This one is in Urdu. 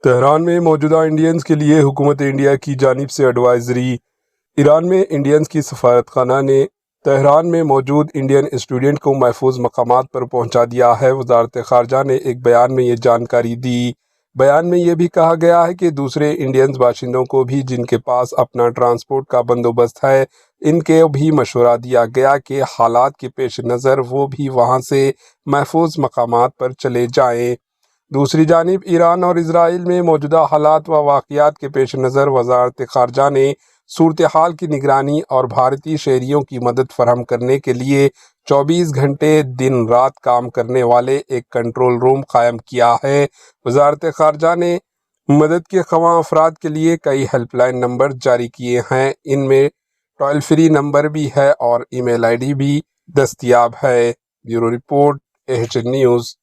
تہران میں موجودہ انڈینز کے لیے حکومت انڈیا کی جانب سے ایڈوائزری۔ ایران میں انڈینز کی سفارت خانہ نے تہران میں موجود انڈین اسٹوڈنٹ کو محفوظ مقامات پر پہنچا دیا ہے۔ وزارت خارجہ نے ایک بیان میں یہ جانکاری دی۔ بیان میں یہ بھی کہا گیا ہے کہ دوسرے انڈین باشندوں کو بھی جن کے پاس اپنا ٹرانسپورٹ کا بندوبست ہے، ان کے بھی مشورہ دیا گیا کہ حالات کے پیش نظر وہ بھی وہاں سے محفوظ مقامات پر چلے جائیں۔ دوسری جانب ایران اور اسرائیل میں موجودہ حالات و واقعات کے پیش نظر وزارت خارجہ نے صورتحال کی نگرانی اور بھارتی شہریوں کی مدد فراہم کرنے کے لیے 24 گھنٹے دن رات کام کرنے والے ایک کنٹرول روم قائم کیا ہے۔ وزارت خارجہ نے مدد کے خواہاں افراد کے لیے کئی ہیلپ لائن نمبر جاری کیے ہیں۔ ان میں ٹول فری نمبر بھی ہے اور ای میل آئی ڈی بھی دستیاب ہے۔ Bureau report, AHN news.